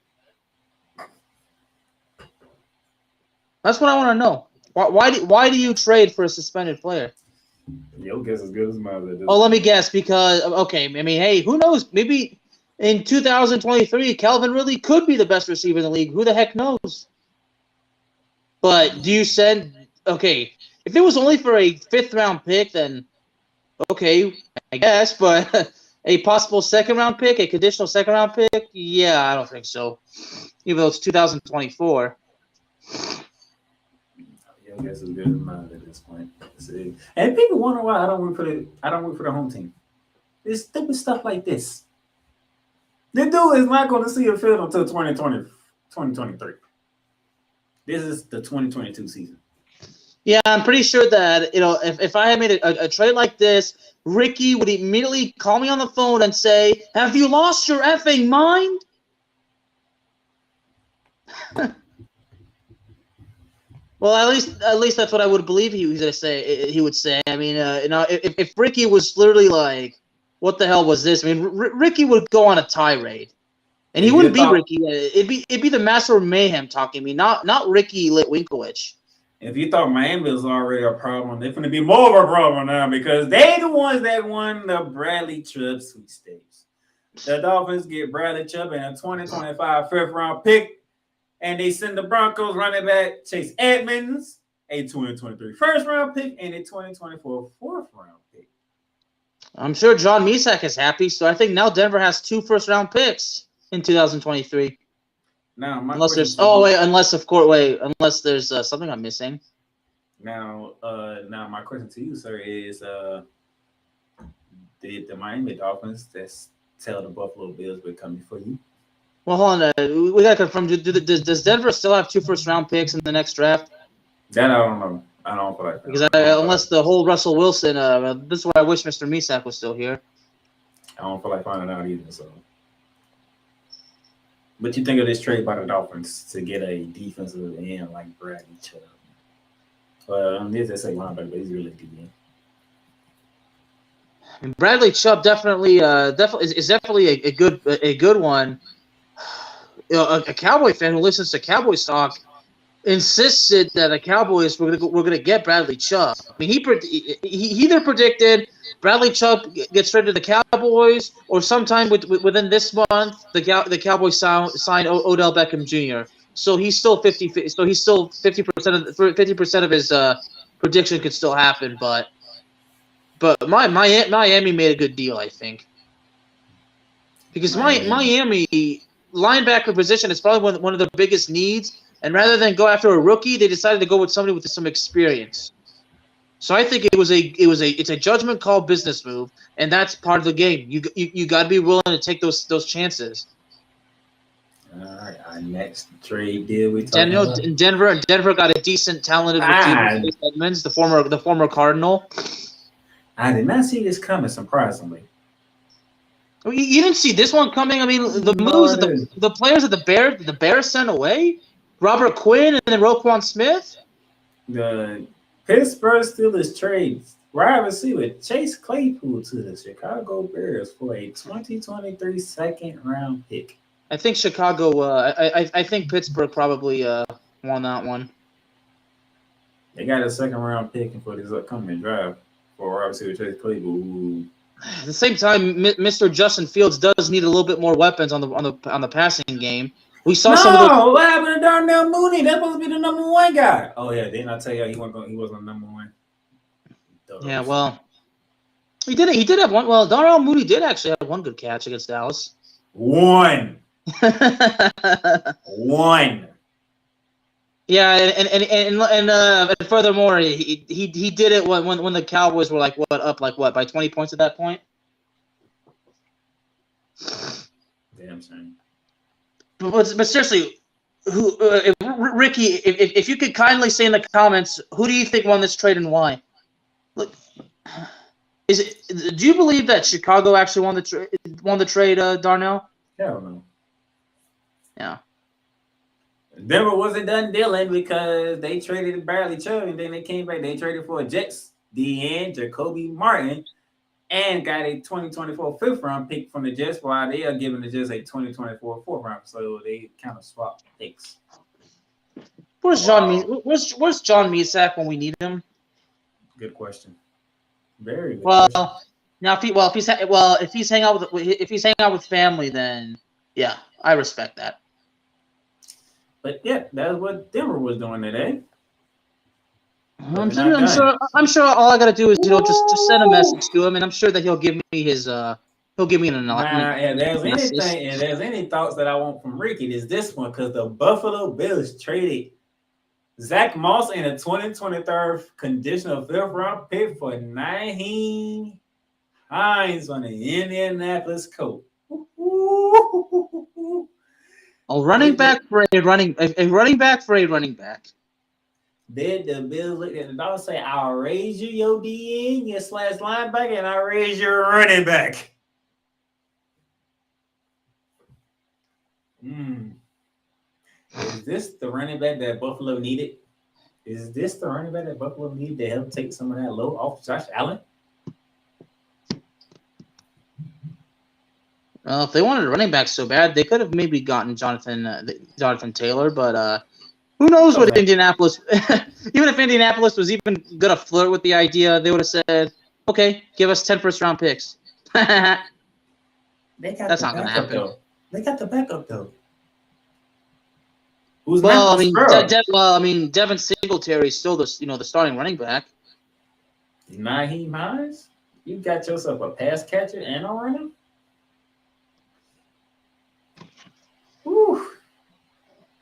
That's what I want to know. Why do you trade for a suspended player? Your guess is good as mine. Oh, let me guess. Because hey, who knows? Maybe in 2023, Calvin Ridley could be the best receiver in the league. Who the heck knows? But do you send? Okay, if it was only for a 5th round pick, then okay, I guess. But a possible 2nd round pick, a conditional 2nd round pick, yeah, I don't think so. Even though it's 2024. I guess it's good as mine at this point. And people wonder why I don't root for the home team. It's stupid stuff like this. The dude is not going to see a field until 2023. This is the 2022 season. Yeah, I'm pretty sure that if I had made a trade like this, Ricky would immediately call me on the phone and say, "Have you lost your effing mind?" Well, at least that's what I would believe he was gonna say. He would say. I mean, if Ricky was literally like, "What the hell was this?" I mean, Ricky would go on a tirade, and he wouldn't be Ricky. It'd be the master of mayhem talking to me, not Ricky Litwinkowich. If you thought Miami was already a problem, they're going to be more of a problem now because they the ones that won the Bradley Chubb sweepstakes. The Dolphins get Bradley Chubb and a 2025 5th round pick. And they send the Broncos running back Chase Edmonds, a 2023 1st round pick, and a 2024 4th round pick. I'm sure John Misak is happy, so I think now Denver has 2 1st round picks in 2023. Now, unless there's something I'm missing. Now my question to you, sir, is did the Miami Dolphins just tell the Buffalo Bills we're coming for you? Well, hold on. We got to confirm. Does Denver still have 2 1st round picks in the next draft? That I don't know. I don't feel like that. Because unless the whole Russell Wilson, this is why I wish Mr. Misak was still here. I don't feel like finding out either. So, but you think of this trade by the Dolphins to get a defensive end like Bradley Chubb? Well, this is a linebacker, but he's really good. And Bradley Chubb definitely is definitely a good one. A Cowboy fan who listens to Cowboy talk insisted that the Cowboys were gonna get Bradley Chubb. I mean, he either predicted Bradley Chubb gets traded to the Cowboys, or sometime within this month the Cowboys sign Odell Beckham Jr. So he's still 50. So he's still 50% of his prediction could still happen, but Miami made a good deal, I think, because Miami linebacker position is probably one of the biggest needs, and rather than go after a rookie, they decided to go with somebody with some experience. So I think it's a judgment call business move, and that's part of the game. You got to be willing to take those chances. All right, our next trade deal Denver got a decent, talented receiver, Edmonds, the former Cardinal. I did not see this coming, surprisingly. You didn't see this one coming. I mean, the moves that the players that the Bears sent away, Robert Quinn and then Roquan Smith. The Pittsburgh Steelers trades wide receiver Chase Claypool to the Chicago Bears for a 2023 2nd round pick. I think Chicago. I think Pittsburgh probably won that one. They got a 2nd round pick for this upcoming draft for wide receiver Chase Claypool. At the same time, Mr. Justin Fields does need a little bit more weapons on the passing game. We saw some of the. What happened to Darnell Mooney? That's supposed to be the number 1 guy. Oh yeah, didn't I tell you he wasn't number 1? Yeah, well, he did have one. Well, Darnell Mooney did actually have one good catch against Dallas. One. One. Yeah, and furthermore, he did it when the Cowboys were like by 20 points at that point. Damn shame. But seriously, Ricky, if you could kindly say in the comments, who do you think won this trade and why? Look, do you believe that Chicago actually won the trade, Darnell? Hell no. Yeah. Denver wasn't done dealing because they traded Bradley Chubb and then they came back. They traded for a Jets DN, Jacoby Martin, and got a 2024 fifth round pick from the Jets, while they are giving the Jets a 2024 fourth round. So they kind of swapped picks. Where's John? Where's John Mesack when we need him? Good question. Very good. Well, question. now if he's hanging out with family, then yeah, I respect that. But yeah, that's what Denver was doing today. I'm sure all I gotta do is just send a message to him, and I'm sure that he'll give me an Now, if there's any thoughts that I want from Ricky, it's this one, because the Buffalo Bills traded Zach Moss and a 2023 conditional fifth round pick for Nyheim Hines on the Indianapolis Colts. A running back for a running back. Then the Bills looked at the dog and say, I'll raise you your DN, your slash linebacker, and I'll raise your running back. Is this the running back that Buffalo needed? Is this the running back that Buffalo needed to help take some of that load off Josh Allen? Well, if they wanted a running back so bad, they could have maybe gotten Jonathan Taylor, but who knows what Indianapolis – even if Indianapolis was even going to flirt with the idea, they would have said, okay, give us 10 first-round picks. That's not going to happen. Though. They got the backup, though. Who's Devin Singletary is still the starting running back. Nyheim Hines? You got yourself a pass catcher and a runner? Whew.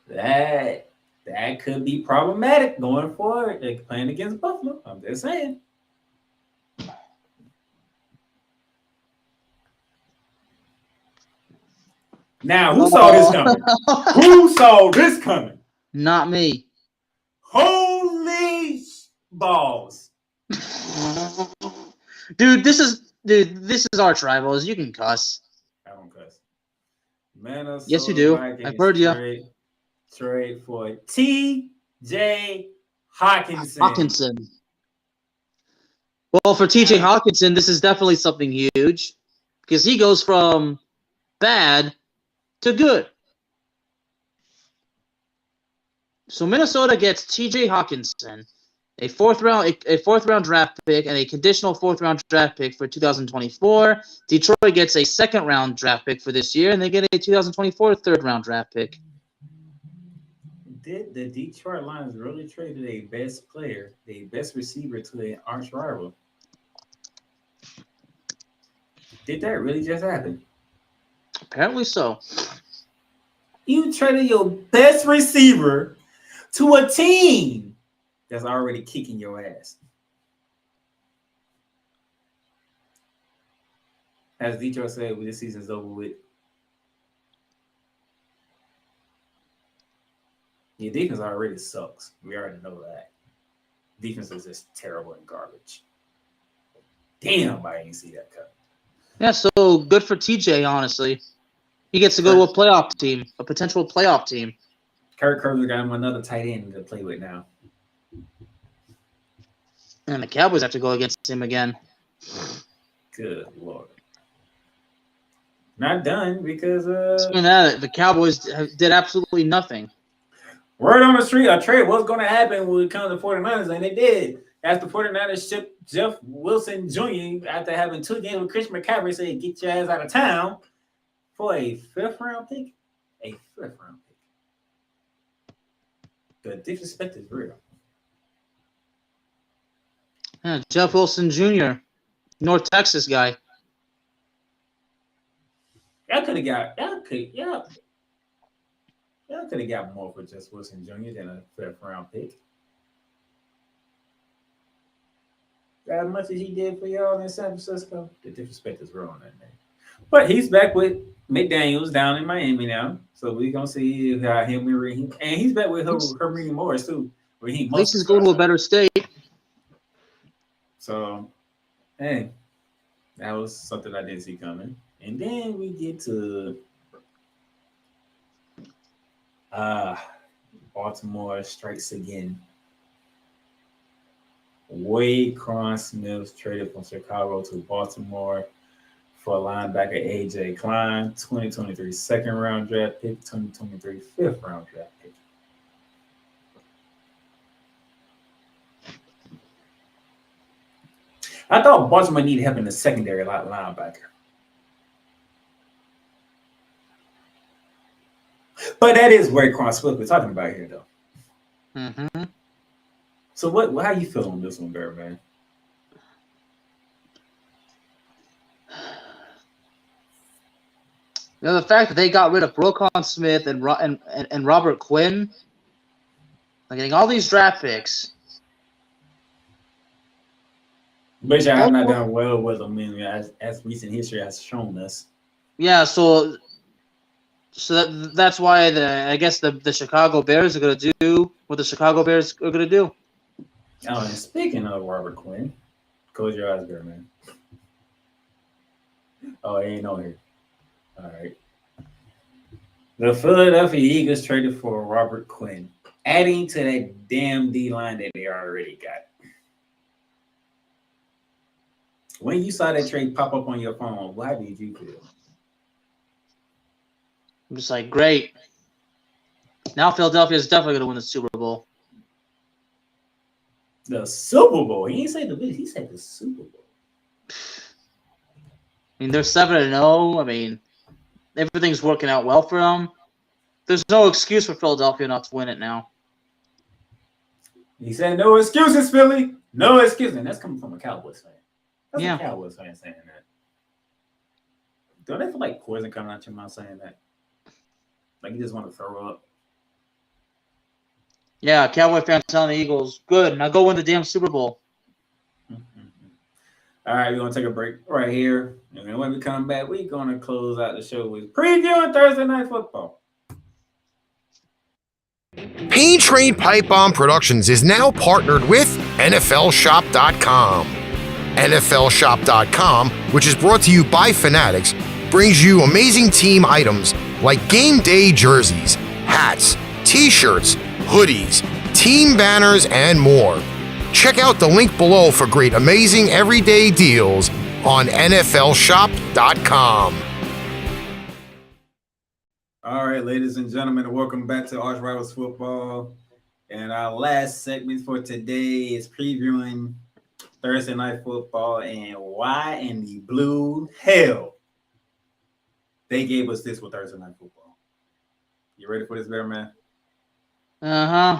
That could be problematic going forward. They're playing against Buffalo. I'm just saying. Now, who saw this coming? Who saw this coming? Not me. Holy balls. Dude, this is ArchRivals. You can cuss. I don't cuss. Minnesota yes, you do. Vikings I've heard you. Trade for T.J. Hawkinson. Well, for T.J. Hawkinson, this is definitely something huge because he goes from bad to good. So Minnesota gets T.J. Hawkinson, a fourth round draft pick, and a conditional fourth round draft pick for 2024. Detroit gets a second round draft pick for this year, and they get a 2024 third round draft pick. Did the Detroit Lions really trade a best player, the best receiver to an arch rival? Did that really just happen? Apparently so. You traded your best receiver to a team that's already kicking your ass. As Detroit said, this season's over with. Your defense already sucks. We already know that. Defense is just terrible and garbage. Damn, I didn't see that cut. Yeah, so good for TJ, honestly. He gets to go to a playoff team, a potential playoff team. Kirk Cousins got him another tight end to play with now. And the Cowboys have to go against him again. Good Lord. Not done because the Cowboys did absolutely nothing. Word on the street, a trade was going to happen when it comes to 49ers, and it did. After 49ers shipped Jeff Wilson Jr. after having 2 games with Chris McCaffrey, said, get your ass out of town for a 5th round pick. A 5th round pick. The disrespect is real. Yeah, Jeff Wilson Jr., North Texas guy. Y'all could have got more for just Wilson Jr. than a 5th round pick. As much as he did for y'all in San Francisco, the disrespect is real on that name. But he's back with McDaniels down in Miami now, so we're gonna see how him and he's back with Raheem Morris too. At least he's going to a better state. So, hey, that was something I didn't see coming. And then we get to Baltimore strikes again. Wade Cron-Smith traded from Chicago to Baltimore for linebacker A.J. Klein, 2023 2nd-round draft pick, 2023 5th-round draft pick. I thought Baltimore needed help in the secondary linebacker. But that is Wade Cron-Smith we're talking about here, though. Mm-hmm. So how you feel on this one, Bear, man? You know, the fact that they got rid of Roquan Smith and Robert Quinn, like getting all these draft picks. But I have not done well with them, as recent history has shown us. Yeah, so that's why I guess the Chicago Bears are going to do what the Chicago Bears are going to do. Oh, and speaking of Robert Quinn, close your eyes, Bear, man. Oh, he ain't on here. All right. The Philadelphia Eagles traded for Robert Quinn, adding to that damn D-line that they already got. When you saw that trade pop up on your phone, how did you feel? I'm just like, great. Now Philadelphia is definitely going to win the Super Bowl. The Super Bowl? He didn't say the big. He said the Super Bowl. I mean, they're 7-0. I mean, everything's working out well for them. There's no excuse for Philadelphia not to win it now. He said, "No excuses, Philly. No excuses." And that's coming from a Cowboys fan. That's Yeah. A Cowboys fan saying that. Don't they feel like poison coming out your mouth saying that? Like you just want to throw up? Yeah, Cowboy fans telling the Eagles, good, now go win the damn Super Bowl. All right, we're going to take a break right here. And then when we come back, we're going to close out the show with previewing Thursday Night Football. Pain Train Pipe Bomb Productions is now partnered with NFLShop.com. NFLShop.com, which is brought to you by Fanatics, brings you amazing team items like game day jerseys, hats, t-shirts, hoodies, team banners, and more. Check out the link below for great, amazing everyday deals on NFLShop.com. All right, ladies and gentlemen, welcome back to ArchRivals Football. And our last segment for today is previewing Thursday Night Football and why in the blue hell they gave us this with Thursday Night Football. You ready for this, Bear Man? Uh-huh.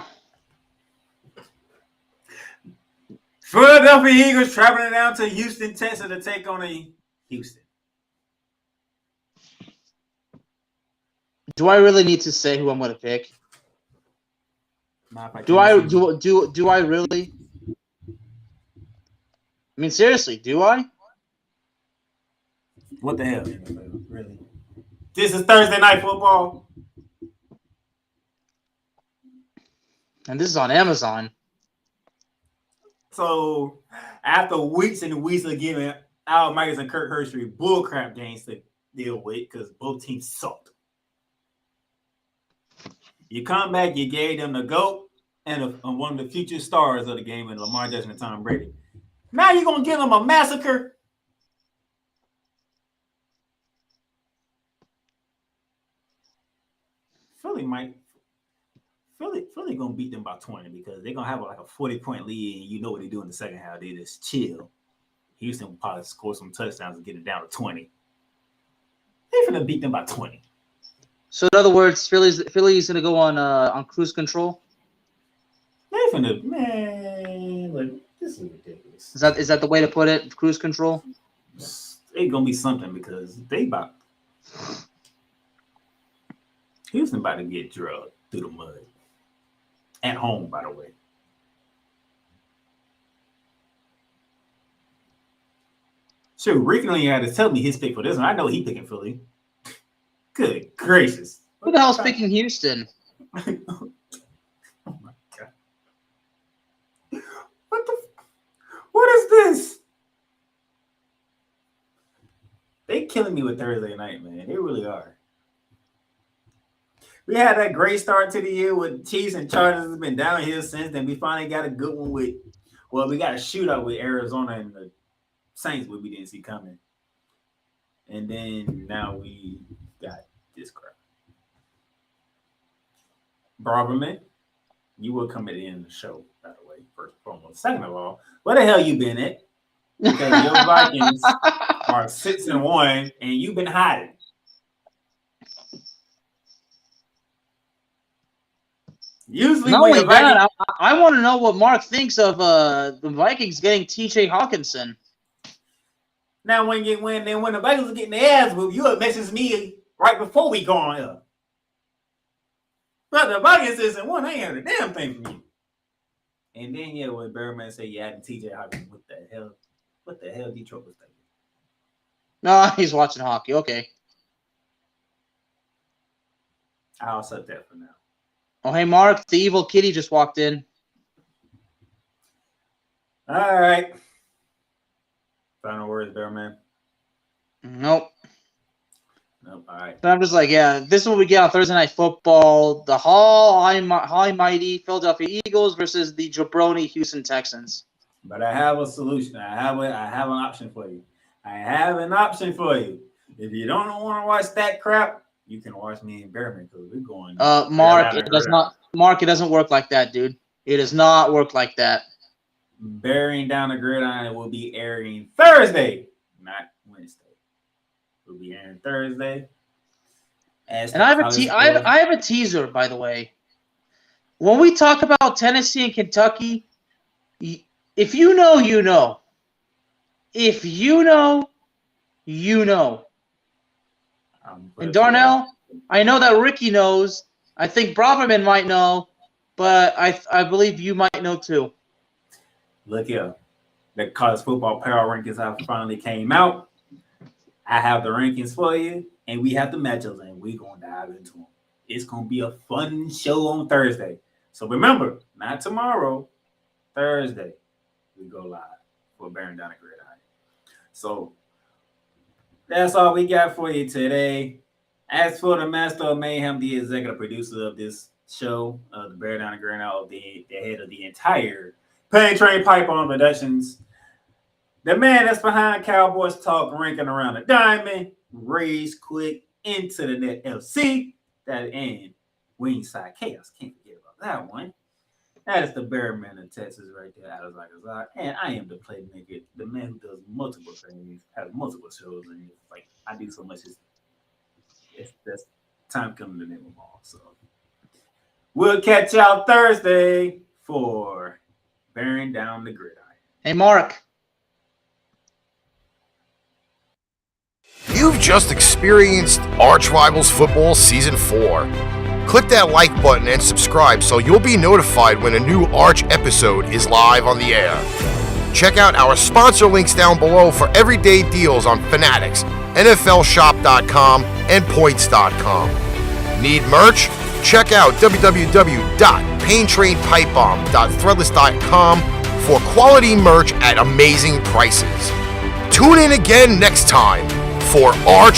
Philadelphia Eagles traveling down to Houston, Texas to take on Houston. Do I really need to say who I'm going to pick? Do I really? I mean, seriously, do I? What the hell? Really? This is Thursday Night Football. And this is on Amazon. So, after weeks and weeks of giving Al Michaels and Kirk Herbstreit bullcrap games to deal with because both teams sucked. You come back, you gave them the GOAT and one of the future stars of the game in Lamar Jackson and Tom Brady. Now you're going to give them a massacre? Philly going to beat them by 20 because they're going to have like a 40-point lead and you know what they do in the second half. They just chill. Houston will probably score some touchdowns and get it down to 20. They're going to beat them by 20. So in other words, Philly's going to go on cruise control? They're going to, man, look, this is ridiculous. Is that the way to put it? Cruise control? It's going to be something because they about Houston about to get drugged through the mud. At home, by the way. Sure, Rick only had to tell me his pick for this one. I know he picking Philly. Good gracious. Who the hell's picking Houston? Oh my God. What is this? They killing me with Thursday night, man. They really are. We had that great start to the year with Chiefs and Chargers. Has been downhill since then. We finally got a good one with, well, we got a shootout with Arizona and the Saints, what we didn't see coming. And then now we got this crap. Barberman, you will come at the end of the show, by the way, first and foremost. Second of all, where the hell you been at? Because your Vikings are 6-1 and you've been hiding. Usually, not when only the Vikings, that, I want to know what Mark thinks of the Vikings getting T.J. Hawkinson. now when the Vikings are getting their ass whooped, you would message me right before we go on here. But the Vikings isn't one. I ain't heard a damn thing from you. And then yeah, when Bearman said you had T.J. Hawkinson, what the hell Detroit was thinking? No, he's watching hockey. Okay. I'll set that for now. Oh, hey, Mark, the evil kitty just walked in. All right. Final words, Bearman. Nope. Nope. All right. But I'm just like, yeah, this is what we get on Thursday Night Football. The high mighty Philadelphia Eagles versus the jabroni Houston Texans. But I have a solution. I have an option for you. If you don't want to watch that crap, you can watch me and Bearman because we're going. Mark, it does not. Mark, it doesn't work like that, dude. It does not work like that. Bearing Down the Gridiron will be airing Thursday, not Wednesday. We'll be airing Thursday. And I have a teaser, by the way. When we talk about Tennessee and Kentucky, if you know, you know. If you know, you know. And Darnell, I know that Ricky knows. I think Braverman might know, but I believe you might know too. Look here. The college football power rankings have finally came out. I have the rankings for you, and we have the matchups, and we're going to dive into them. It's going to be a fun show on Thursday. So remember, not tomorrow, Thursday, we go live for Bearing Down the Gridiron. So that's all we got for you today. As for the master of Mayhem, the executive producer of this show, the Bear Down the Gridiron, the head of the entire Pain Train Pipeline Productions, the man that's behind Cowboys Talk, ranking around the diamond, Raise Quick, Into the Net LC, that and Wingside Chaos. Can't forget about that one. That is the Bearman of Texas right there, Al-Kazzaz. And I am the Playmaker, the man who does multiple things, has multiple shows, and it's like I do so much. That's time coming to name them all. So we'll catch y'all Thursday for Bearing Down the Gridiron. Hey, Mark. You've just experienced ArchRivals Football Season 4. Click that like button and subscribe so you'll be notified when a new Arch episode is live on the air. Check out our sponsor links down below for everyday deals on Fanatics, NFLshop.com, and Points.com. Need merch? Check out www.paintrainpipebomb.threadless.com for quality merch at amazing prices. Tune in again next time for Arch